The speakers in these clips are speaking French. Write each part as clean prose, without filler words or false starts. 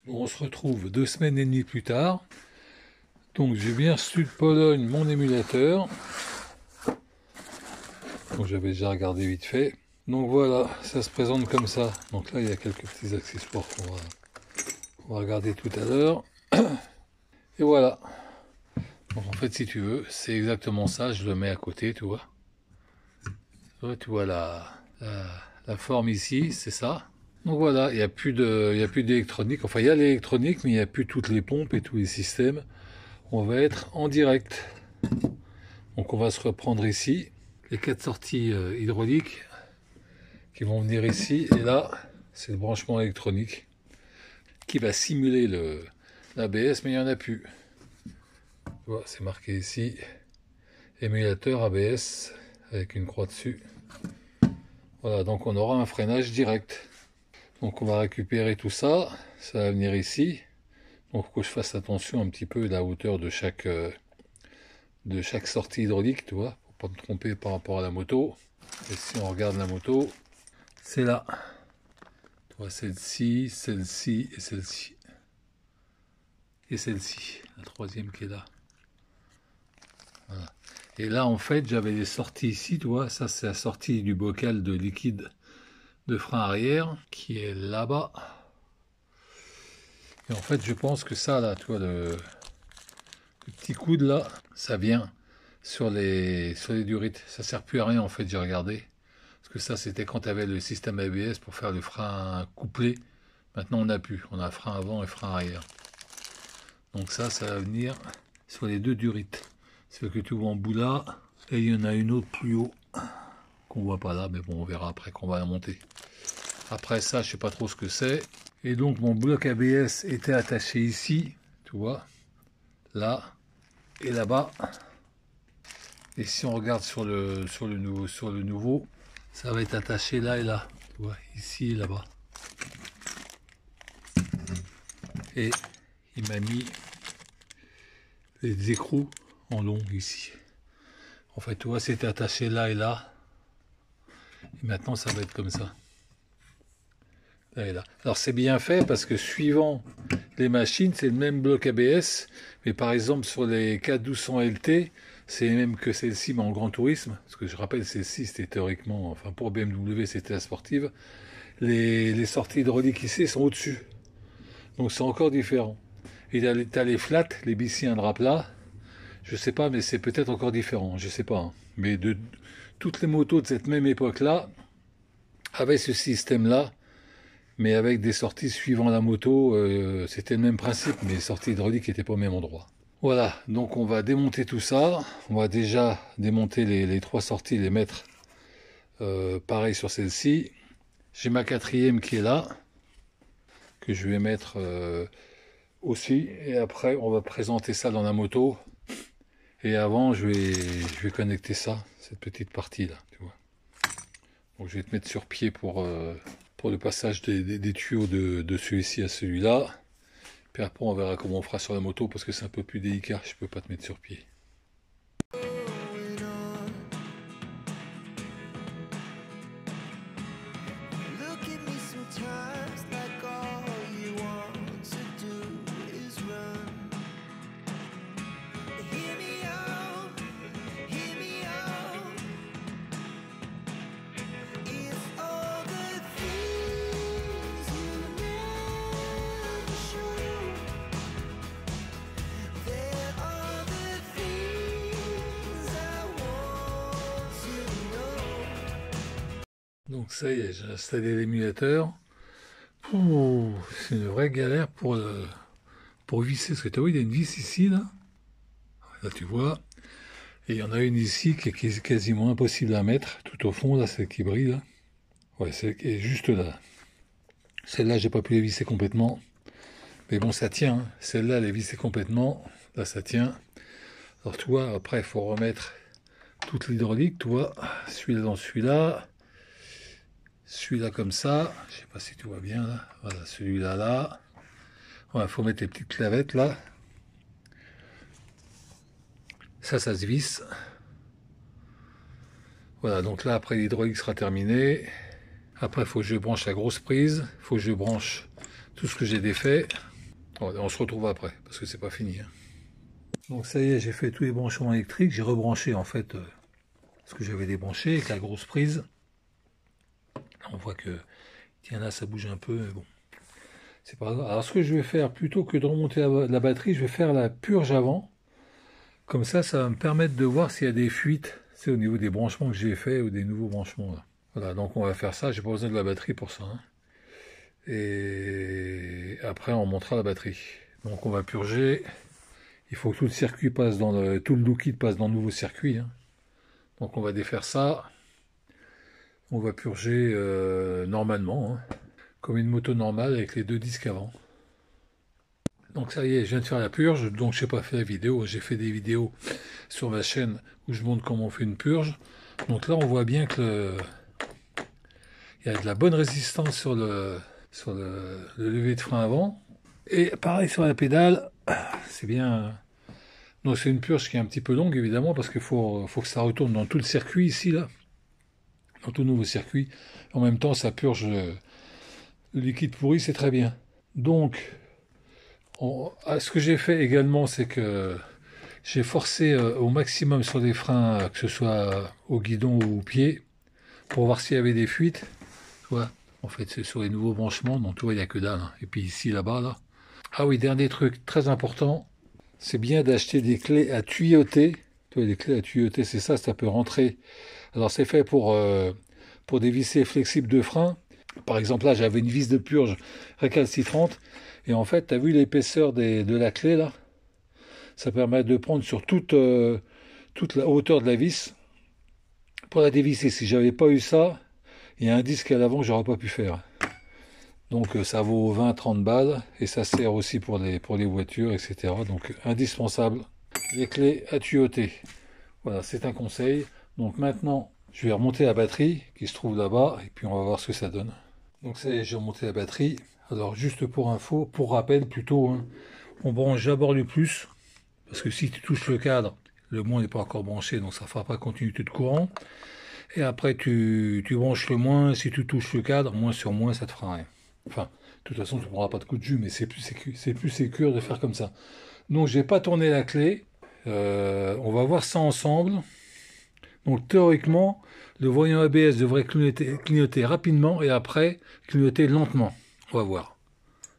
Bon, on se retrouve 2 semaines et demie plus tard. Donc j'ai bien reçu de Pologne mon émulateur. Donc j'avais déjà regardé vite fait. Donc voilà, ça se présente comme ça. Donc là il y a quelques petits accessoires qu'on va regarder tout à l'heure. Et voilà. Donc en fait si tu veux, c'est exactement ça, je le mets à côté, tu vois. Tu vois la forme ici, c'est ça. Donc voilà, il n'y a plus d'électronique. Enfin il y a l'électronique, mais il n'y a plus toutes les pompes et tous les systèmes. On va être en direct. Donc on va se reprendre ici. Les 4 sorties hydrauliques qui vont venir ici. Et là, c'est le branchement électronique qui va simuler l'ABS, mais il n'y en a plus. Tu vois, c'est marqué ici. Émulateur ABS avec une croix dessus. Voilà, donc on aura un freinage direct. Donc on va récupérer tout ça. Ça va venir ici. Donc il faut que je fasse attention un petit peu à la hauteur de chaque sortie hydraulique, tu vois, pour pas me tromper par rapport à la moto. Et si on regarde la moto, c'est là. Tu vois, celle-ci, celle-ci et celle-ci. Et celle-ci, la troisième qui est là. Voilà. Et là, en fait, j'avais des sorties ici, tu vois, ça c'est la sortie du bocal de liquide de frein arrière, qui est là-bas. Et en fait, je pense que ça, là, tu vois, le petit coude là, ça vient sur les durites. Ça sert plus à rien, en fait, j'ai regardé. Parce que ça, c'était quand tu avais le système ABS pour faire le frein couplé. Maintenant, on n'a plus. On a frein avant et frein arrière. Donc ça va venir sur les 2 durites. C'est ce que tu vois en bout là. Et il y en a une autre plus haut qu'on voit pas là. Mais bon, on verra après qu'on va la monter. Après ça, je sais pas trop ce que c'est. Et donc, mon bloc ABS était attaché ici. Tu vois. Là. Et là-bas. Et si on regarde sur le nouveau, ça va être attaché là et là. Tu vois, ici et là-bas. Et il m'a mis les écrous en long ici. En fait, tu vois, c'était attaché là et là. Et maintenant, ça va être comme ça. Là et là. Alors, c'est bien fait parce que suivant les machines, c'est le même bloc ABS. Mais par exemple, sur les 41200 LT, c'est même que celle-ci, mais en grand tourisme. Parce que je rappelle, celle-ci, c'était théoriquement, enfin pour BMW, c'était la sportive. Les sorties hydrauliques ici sont au-dessus. Donc, c'est encore différent. Et tu as les flats, les BC un drap plat. Je sais pas, mais c'est peut-être encore différent, je sais pas. Hein. Mais toutes les motos de cette même époque-là avaient ce système-là, mais avec des sorties suivant la moto, c'était le même principe, mais les sorties hydrauliques n'étaient pas au même endroit. Voilà, donc on va démonter tout ça. On va déjà démonter les 3 sorties, les mettre pareil sur celle-ci. J'ai ma 4e qui est là, que je vais mettre aussi. Et après, on va présenter ça dans la moto. Et avant, je vais connecter ça, cette petite partie-là, tu vois. Donc je vais te mettre sur pied pour le passage des tuyaux de celui-ci à celui-là. Puis après, on verra comment on fera sur la moto, parce que c'est un peu plus délicat, je peux pas te mettre sur pied. Donc ça y est, j'ai installé l'émulateur. C'est une vraie galère pour visser, parce que tu vois, il y a une vis ici, là. Là, tu vois. Et il y en a une ici qui est quasiment impossible à mettre, tout au fond, là, celle qui brille, là. Ouais, celle qui est juste là. Celle-là, j'ai pas pu la visser complètement. Mais bon, ça tient. Hein. Celle-là, elle est vissée complètement. Là, ça tient. Alors, tu vois, après, il faut remettre toute l'hydraulique, tu vois. Celui-là dans celui-là. Celui-là comme ça. Je sais pas si tu vois bien, là. Voilà, celui-là, là. Il faut mettre les petites clavettes, là. Ça se visse. Voilà, donc là, après, l'hydraulique sera terminée. Après, il faut que je branche la grosse prise. Il faut que je branche tout ce que j'ai défait. On se retrouve après, parce que c'est pas fini. Hein. Donc ça y est, j'ai fait tous les branchements électriques. J'ai rebranché en fait ce que j'avais débranché avec la grosse prise. On voit que, tiens là, ça bouge un peu, mais bon. C'est pas grave. Alors ce que je vais faire, plutôt que de remonter la batterie, je vais faire la purge avant. Comme ça va me permettre de voir s'il y a des fuites, c'est au niveau des branchements que j'ai fait ou des nouveaux branchements. Là. Voilà, donc on va faire ça. J'ai pas besoin de la batterie pour ça. Hein. Et après, on montera la batterie. Donc on va purger. Il faut que tout le circuit passe tout le liquide passe dans le nouveau circuit. Hein. Donc on va défaire ça. On va purger normalement, hein, comme une moto normale avec les deux disques avant. Donc ça y est, je viens de faire la purge, donc je n'ai pas fait la vidéo, j'ai fait des vidéos sur ma chaîne où je montre comment on fait une purge. Donc là on voit bien que il y a de la bonne résistance sur le levier de frein avant. Et pareil sur la pédale, c'est bien. Donc c'est une purge qui est un petit peu longue évidemment parce qu'il faut que ça retourne dans tout le circuit ici là, dans tout le nouveau circuit. En même temps ça purge le liquide pourri, c'est très bien. Donc ce que j'ai fait également, c'est que j'ai forcé au maximum sur les freins, que ce soit au guidon ou au pied, pour voir s'il y avait des fuites. Tu vois, en fait, c'est sur les nouveaux branchements, donc tu vois, il n'y a que dalle. Hein. Et puis ici, là-bas, là. Ah oui, dernier truc très important, c'est bien d'acheter des clés à tuyauter. Tu vois, les clés à tuyauter, c'est ça peut rentrer. Alors, c'est fait pour des vissées flexibles de frein. Par exemple, là, j'avais une vis de purge récalcitrante. Et en fait, tu as vu l'épaisseur de la clé, là? Ça permet de prendre sur toute la hauteur de la vis pour la dévisser. Si j'avais pas eu ça, il y a un disque à l'avant que j'aurais pas pu faire. Donc ça vaut 20-30 balles et ça sert aussi pour les voitures, etc. Donc indispensable, les clés à tuyauter. Voilà, c'est un conseil. Donc maintenant, je vais remonter la batterie qui se trouve là-bas et puis on va voir ce que ça donne. Donc ça y est, j'ai remonté la batterie. Alors juste pour info, pour rappel plutôt, hein, on branche d'abord le plus, parce que si tu touches le cadre, le moins n'est pas encore branché, donc ça ne fera pas continuité de courant. Et après tu branches le moins, si tu touches le cadre, moins sur moins, ça te fera rien. Enfin, de toute façon tu ne prendras pas de coup de jus, mais c'est plus sécure de faire comme ça. Donc j'ai pas tourné la clé, on va voir ça ensemble. Donc théoriquement, le voyant ABS devrait clignoter rapidement et après clignoter lentement. On va voir.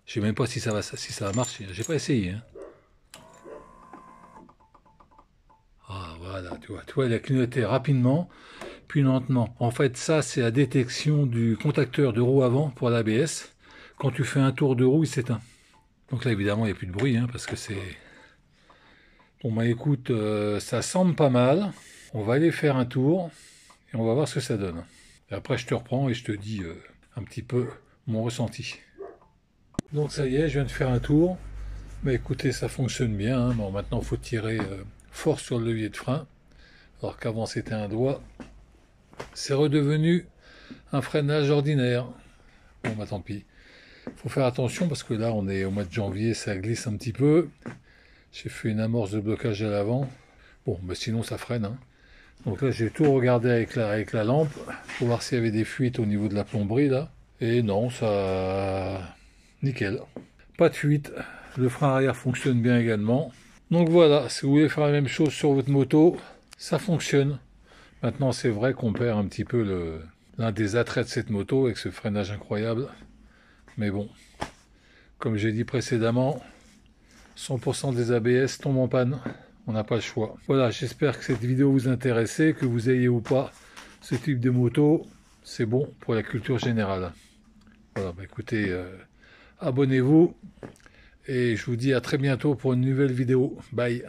Je sais même pas si ça va marcher. J'ai pas essayé. Hein. Ah voilà, tu vois, il a clignoté rapidement, puis lentement. En fait, ça c'est la détection du contacteur de roue avant pour l'ABS. Quand tu fais un tour de roue, il s'éteint. Donc là évidemment il n'y a plus de bruit, hein, parce que c'est... Bon bah écoute, ça semble pas mal. On va aller faire un tour et on va voir ce que ça donne. Et après je te reprends et je te dis un petit peu mon ressenti. Donc ça y est, je viens de faire un tour. Mais écoutez, ça fonctionne bien. Hein. Bon, maintenant il faut tirer fort sur le levier de frein. Alors qu'avant c'était un doigt. C'est redevenu un freinage ordinaire. Bon bah tant pis. Faut faire attention parce que là on est au mois de janvier, ça glisse un petit peu. J'ai fait une amorce de blocage à l'avant. Bon, mais sinon ça freine. Hein. Donc là j'ai tout regardé avec la lampe pour voir s'il y avait des fuites au niveau de la plomberie là. Et non, ça... Nickel. Pas de fuite. Le frein arrière fonctionne bien également. Donc voilà, si vous voulez faire la même chose sur votre moto, ça fonctionne. Maintenant c'est vrai qu'on perd un petit peu l'un des attraits de cette moto avec ce freinage incroyable. Mais bon, comme j'ai dit précédemment, 100% des ABS tombent en panne. On n'a pas le choix. Voilà, j'espère que cette vidéo vous intéressait, que vous ayez ou pas ce type de moto. C'est bon pour la culture générale. Voilà, bah écoutez, abonnez-vous. Et je vous dis à très bientôt pour une nouvelle vidéo. Bye.